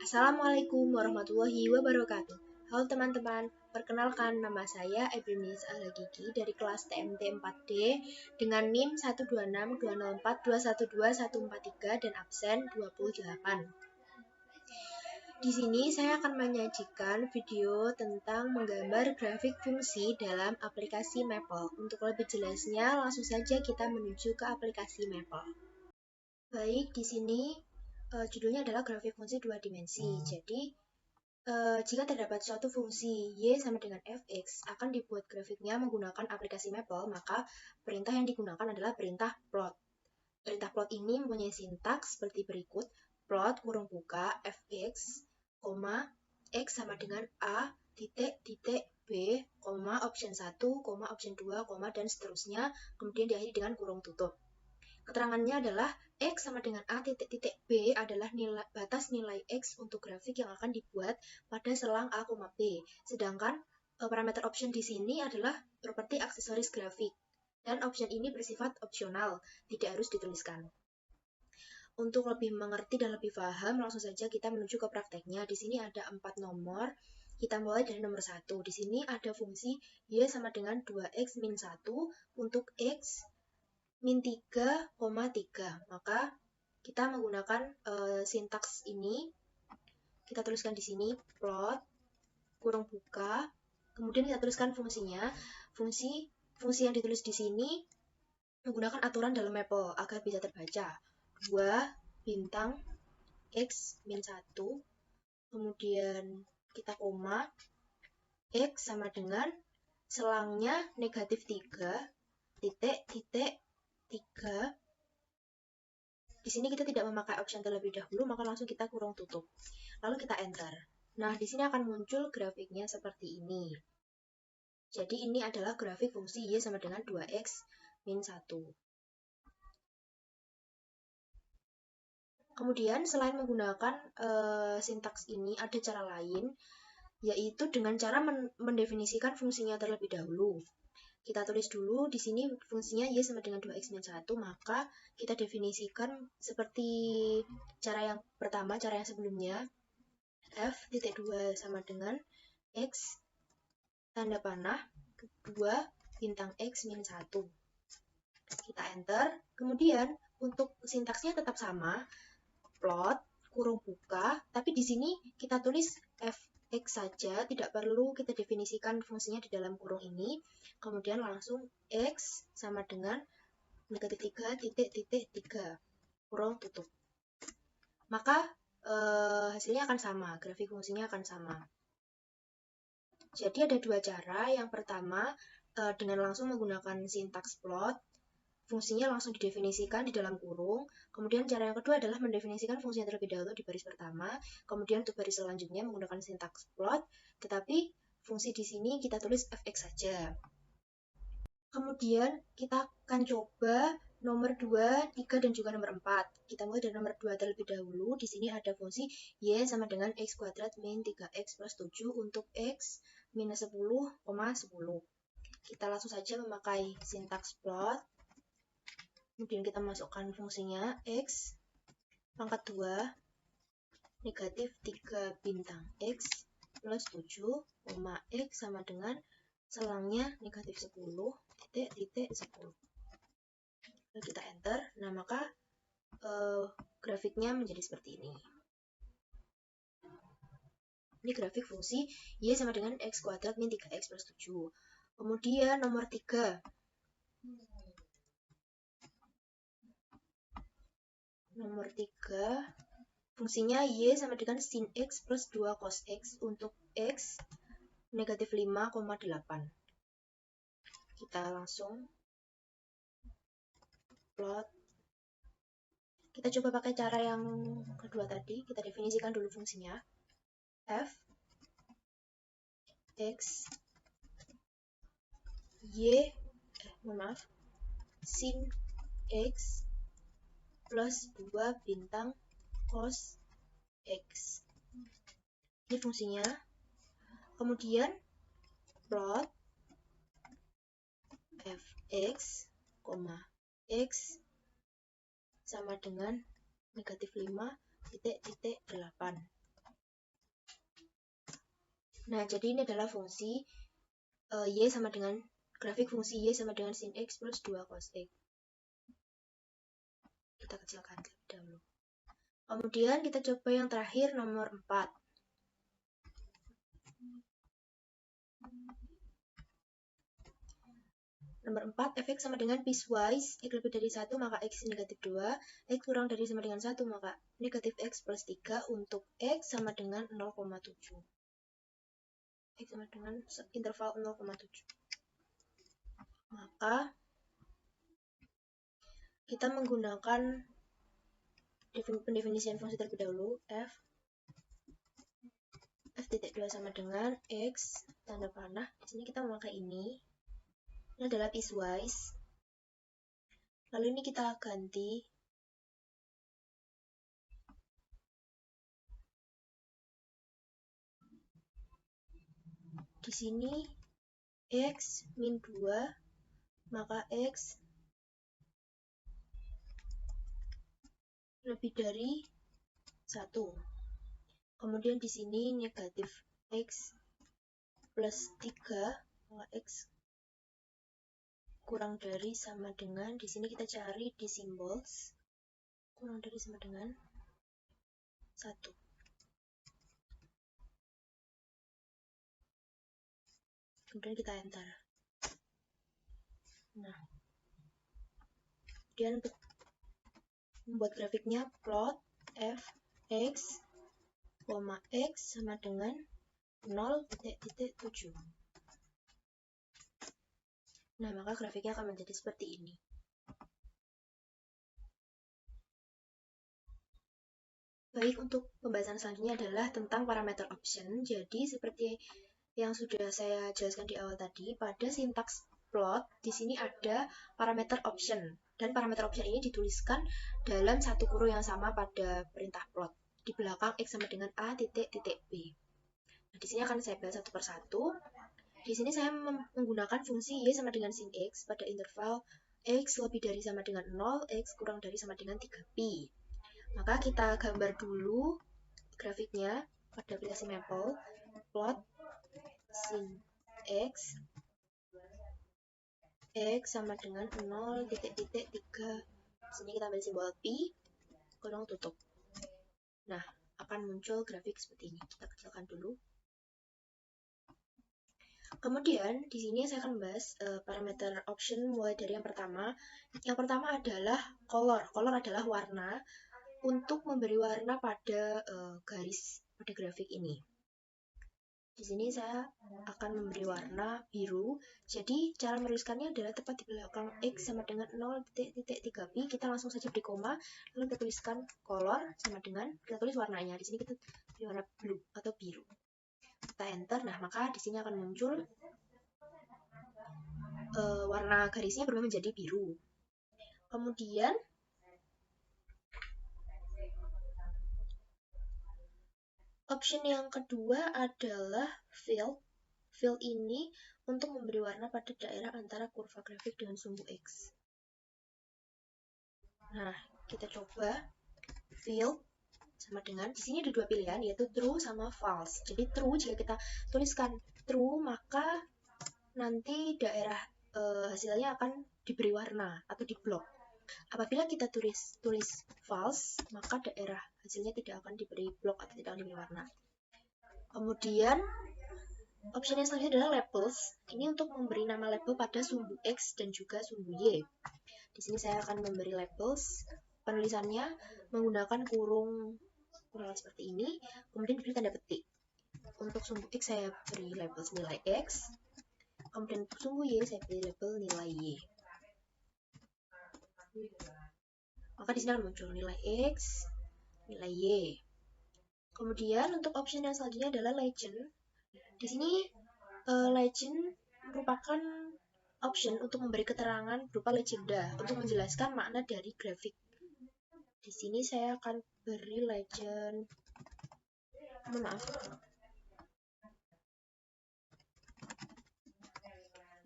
Assalamualaikum warahmatullahi wabarakatuh. Halo teman-teman, perkenalkan nama saya Ebrinis Alagigi dari kelas TMT 4D dengan NIM 1262042124143 dan absen 28. Di sini saya akan menyajikan video tentang menggambar grafik fungsi dalam aplikasi Maple. Untuk lebih jelasnya, langsung saja kita menuju ke aplikasi Maple. Baik, di sini judulnya adalah grafik fungsi dua dimensi. Jadi, jika terdapat suatu fungsi y sama dengan fx akan dibuat grafiknya menggunakan aplikasi Maple, maka perintah yang digunakan adalah perintah plot. Perintah plot ini mempunyai sintaks seperti berikut: plot kurung buka fx, x sama dengan a, titik, titik, b, option 1, option 2, dan seterusnya, kemudian diakhiri dengan kurung tutup. Keterangannya adalah x sama dengan a titik titik b adalah batas nilai x untuk grafik yang akan dibuat pada selang a, b. Sedangkan parameter option di sini adalah properti aksesoris grafik. Dan option ini bersifat opsional, tidak harus dituliskan. Untuk lebih mengerti dan lebih paham, langsung saja kita menuju ke prakteknya. Di sini ada 4 nomor. Kita mulai dari nomor 1. Di sini ada fungsi y sama dengan 2x min 1 untuk x min 3,3. Maka kita menggunakan sintaks ini. Kita tuliskan di sini plot kurung buka. Kemudian kita tuliskan fungsinya. Fungsi yang ditulis di sini menggunakan aturan dalam Maple agar bisa terbaca. 2 bintang x min 1. Kemudian kita koma. X sama dengan selangnya negatif 3. Titik, titik, 3. Di sini kita tidak memakai option terlebih dahulu, maka langsung kita kurung tutup. Lalu kita enter. Nah, di sini akan muncul grafiknya seperti ini. Jadi ini adalah grafik fungsi y sama dengan 2x min 1. Kemudian selain menggunakan sintaks ini, ada cara lain, yaitu dengan cara mendefinisikan fungsinya terlebih dahulu. Kita tulis dulu di sini fungsinya y sama dengan 2x min 1, maka kita definisikan seperti cara yang pertama, cara yang sebelumnya. F titik 2 sama dengan x tanda panah 2 bintang x min 1. Kita enter. Kemudian untuk sintaksnya tetap sama, plot kurung buka, tapi di sini kita tulis fx saja, tidak perlu kita definisikan fungsinya di dalam kurung ini. Kemudian langsung x sama dengan negatif 3 titik titik 3 kurung tutup. Maka hasilnya akan sama, grafik fungsinya akan sama. Jadi ada dua cara. Yang pertama dengan langsung menggunakan sintaks plot, fungsinya langsung didefinisikan di dalam kurung. Kemudian cara yang kedua adalah mendefinisikan fungsinya terlebih dahulu di baris pertama. Kemudian untuk baris selanjutnya menggunakan sintaks plot, tetapi fungsi di sini kita tulis fx saja. Kemudian kita akan coba nomor 2, 3, dan juga nomor 4. Kita mulai dari nomor 2 terlebih dahulu. Di sini ada fungsi y sama dengan x kuadrat min 3x plus 7 untuk x minus 10,10. Kita langsung saja memakai sintaks plot. Kemudian kita masukkan fungsinya x pangkat 2 negatif 3 bintang x plus 7, x sama dengan selangnya negatif 10, titik, titik, 10. Lalu kita enter. Nah, maka grafiknya menjadi seperti ini. Ini grafik fungsi y sama dengan x kuadrat min 3x plus 7. Kemudian nomor 3. Nomor 3, fungsinya y sama dengan sin x plus 2 cos x untuk x negatif 5,8. Kita langsung plot. Kita coba pakai cara yang kedua tadi. Kita definisikan dulu fungsinya. F x y sin x plus 2 bintang cos x. Ini fungsinya. Kemudian plot fx, x sama dengan negatif 5 titik titik 8. Nah, jadi ini adalah fungsi y sama dengan grafik fungsi y sama dengan sin x plus 2 cos x. Kita kecilkan terlebih dahulu. Kemudian kita coba yang terakhir nomor 4. Nomor 4, fx sama dengan piecewise, x lebih dari 1 maka x negatif 2, x kurang dari sama dengan 1 maka negatif x plus 3 untuk x sama dengan 0,7. X sama dengan interval 0,7. Maka kita menggunakan pendefinisian fungsi terlebih dahulu, f titik 2 sama dengan x tanda panah. Di sini kita memakai ini adalah piecewise. Lalu ini kita ganti di sini x min 2 maka x lebih dari 1. Kemudian di sini negatif x plus 3 maka x kurang dari sama dengan, di sini kita cari di symbols, kurang dari sama dengan 1. Kemudian kita enter. Nah, kemudian untuk membuat grafiknya plot f x, x sama dengan 0,7. Nah, maka grafiknya akan menjadi seperti ini. Baik, untuk pembahasan selanjutnya adalah tentang parameter option. Jadi, seperti yang sudah saya jelaskan di awal tadi, pada sintaks plot, di sini ada parameter option. Dan parameter option ini dituliskan dalam satu kurung yang sama pada perintah plot. Di belakang x sama dengan a titik b. Nah, di sini akan saya bahas satu persatu. Di sini saya menggunakan fungsi y sama dengan sin x pada interval x lebih dari sama dengan 0, x kurang dari sama dengan 3pi. Maka kita gambar dulu grafiknya pada aplikasi Maple. Plot sin x sama dengan 0, titik 3. Sini kita ambil simbol pi, kurung tutup. Nah, akan muncul grafik seperti ini. Kita kecilkan dulu. Kemudian di sini saya akan membahas parameter option mulai dari yang pertama. Yang pertama adalah color. Color adalah warna untuk memberi warna pada garis pada grafik ini. Di sini saya akan memberi warna biru. Jadi cara menuliskannya adalah tepat di belakang x sama dengan 0,3pi. Kita langsung saja beri koma, lalu kita tuliskan color sama dengan, kita tulis warnanya. Di sini kita beri warna blue atau biru. Kita enter. Nah, maka di sini akan muncul warna garisnya berubah menjadi biru. Kemudian option yang kedua adalah fill. Fill ini untuk memberi warna pada daerah antara kurva grafik dengan sumbu X. Nah, kita coba fill sama dengan, di sini ada dua pilihan, yaitu true sama false. Jadi true, jika kita tuliskan true, maka nanti daerah hasilnya akan diberi warna atau diblok. Apabila kita tulis false, maka daerah hasilnya tidak akan diberi blok atau tidak akan diberi warna. Kemudian option yang selanjutnya adalah labels. Ini untuk memberi nama label pada sumbu X dan juga sumbu Y. Di sini saya akan memberi labels. Penulisannya menggunakan kurung seperti ini, kemudian diberi tanda petik. Untuk sumbu X saya beri label nilai X, kemudian untuk sumbu Y saya beri label nilai Y. Maka di sini akan muncul nilai X, nilai Y. Kemudian untuk option yang selanjutnya adalah legend. Di sini legend merupakan option untuk memberi keterangan berupa legenda untuk menjelaskan makna dari grafik. Di sini saya akan beri legend,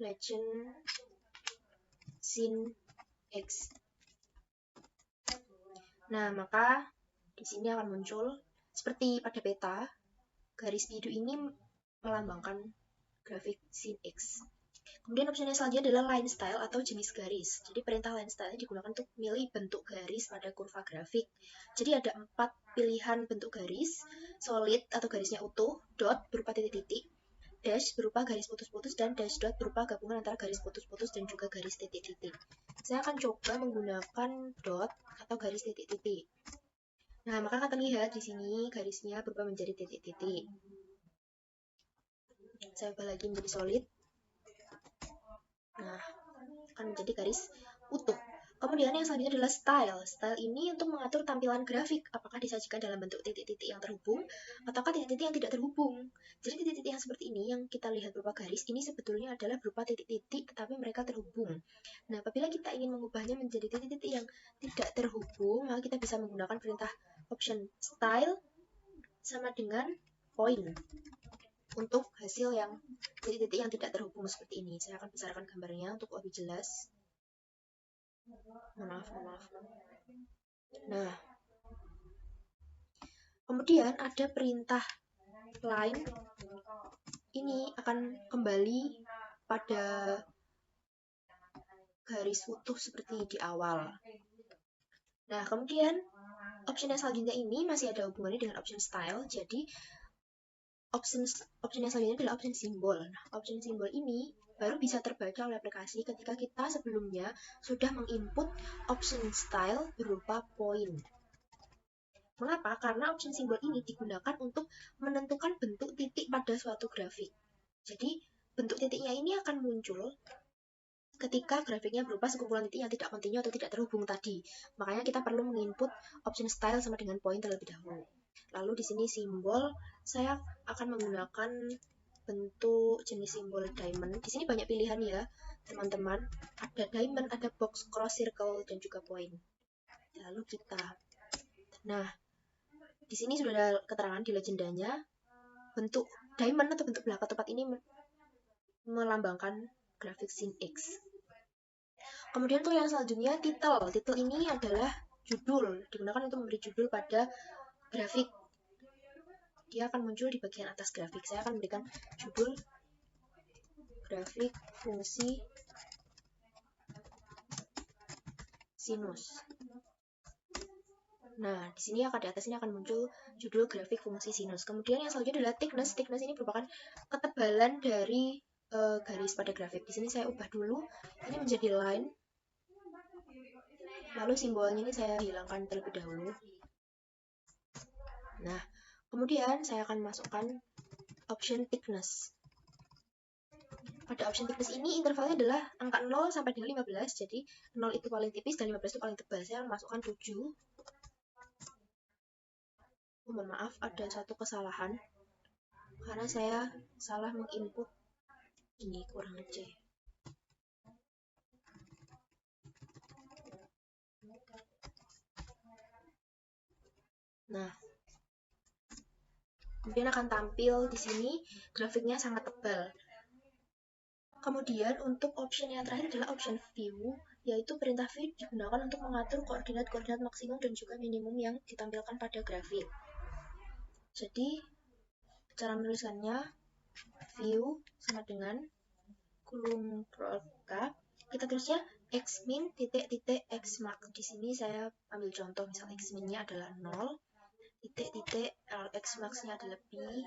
legend sin X. Nah, maka di sini akan muncul seperti pada peta, garis biru ini melambangkan grafik sin X. Kemudian opsi yang selanjutnya adalah line style atau jenis garis. Jadi perintah line style digunakan untuk memilih bentuk garis pada kurva grafik. Jadi ada 4 pilihan bentuk garis: solid atau garisnya utuh, dot berupa titik-titik, dash berupa garis putus-putus, dan dash dot berupa gabungan antara garis putus-putus dan juga garis titik-titik. Saya akan coba menggunakan dot atau garis titik-titik. Nah, maka akan terlihat di sini garisnya berubah menjadi titik-titik. Saya ubah lagi menjadi solid. Nah, akan menjadi garis utuh. Kemudian yang selanjutnya adalah style. Style ini untuk mengatur tampilan grafik, apakah disajikan dalam bentuk titik-titik yang terhubung, ataukah titik-titik yang tidak terhubung. Jadi titik-titik yang seperti ini, yang kita lihat berupa garis, ini sebetulnya adalah berupa titik-titik, tetapi mereka terhubung. Nah, apabila kita ingin mengubahnya menjadi titik-titik yang tidak terhubung, maka kita bisa menggunakan perintah option style sama dengan point untuk hasil yang titik-titik yang tidak terhubung seperti ini. Saya akan besarkan gambarnya untuk lebih jelas. Maaf. Nah, kemudian ada perintah line. Ini akan kembali pada garis utuh seperti di awal. Nah, kemudian option yang selanjutnya ini masih ada hubungannya dengan option style. Jadi option yang selanjutnya adalah option simbol. Nah, option simbol ini baru bisa terbaca oleh aplikasi ketika kita sebelumnya sudah menginput option style berupa point. Mengapa? Karena option simbol ini digunakan untuk menentukan bentuk titik pada suatu grafik. Jadi, bentuk titiknya ini akan muncul ketika grafiknya berupa sekumpulan titik yang tidak kontinu atau tidak terhubung tadi. Makanya kita perlu menginput option style sama dengan point terlebih dahulu. Lalu di sini simbol, saya akan menggunakan bentuk jenis simbol diamond. Di sini banyak pilihan ya, teman-teman. Ada diamond, ada box, cross, circle, dan juga point. Lalu kita. Nah, di sini sudah ada keterangan di legendanya, bentuk diamond atau bentuk belaka tepat ini melambangkan grafik sin X. Kemudian untuk yang selanjutnya, title. Title ini adalah judul, digunakan untuk memberi judul pada grafik. Dia akan muncul di bagian atas grafik. Saya akan memberikan judul grafik fungsi sinus. Nah, di sini di atas ini akan muncul judul grafik fungsi sinus. Kemudian yang selanjutnya adalah thickness. Thickness ini merupakan ketebalan dari garis pada grafik. Di sini saya ubah dulu, ini menjadi line. Lalu simbolnya ini saya hilangkan terlebih dahulu. Nah, kemudian saya akan masukkan option thickness. Pada option thickness ini intervalnya adalah angka 0 sampai dengan 15. Jadi 0 itu paling tipis dan 15 itu paling tebal. Saya akan masukkan 7. Mohon maaf, ada satu kesalahan karena saya salah menginput ini, kurang C. Nah, kemudian akan tampil di sini grafiknya sangat tebal. Kemudian untuk option yang terakhir adalah option view, yaitu perintah view digunakan untuk mengatur koordinat-koordinat maksimum dan juga minimum yang ditampilkan pada grafik. Jadi, cara menuliskannya view sama dengan kurung produk. Kita tulisnya xmin titik-titik xmax. Di sini saya ambil contoh, misal xmin-nya adalah 0, titik-titik xmax-nya adalah pi,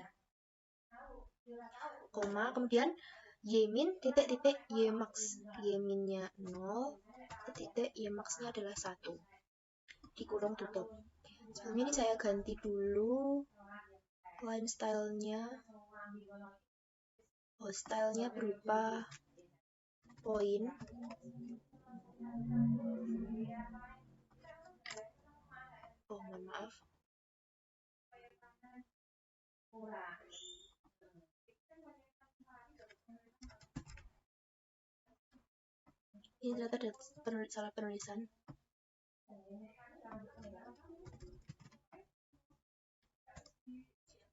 koma, kemudian ymin titik-titik ymax. Ymin-nya 0, titik ymax-nya adalah 1. Dikurung tutup. Sebelumnya ini saya ganti dulu line style-nya. Style-nya berupa point. Mohon maaf. Ini ternyata ada salah penulisan.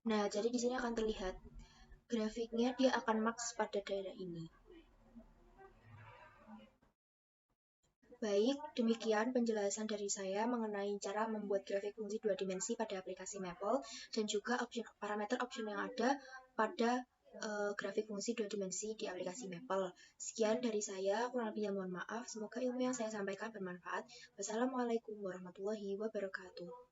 Nah, jadi di sini akan terlihat grafiknya dia akan max pada daerah ini. Baik, demikian penjelasan dari saya mengenai cara membuat grafik fungsi 2 dimensi pada aplikasi Maple dan juga parameter option yang ada pada grafik fungsi 2 dimensi di aplikasi Maple. Sekian dari saya, kurang lebihnya mohon maaf. Semoga ilmu yang saya sampaikan bermanfaat. Wassalamualaikum warahmatullahi wabarakatuh.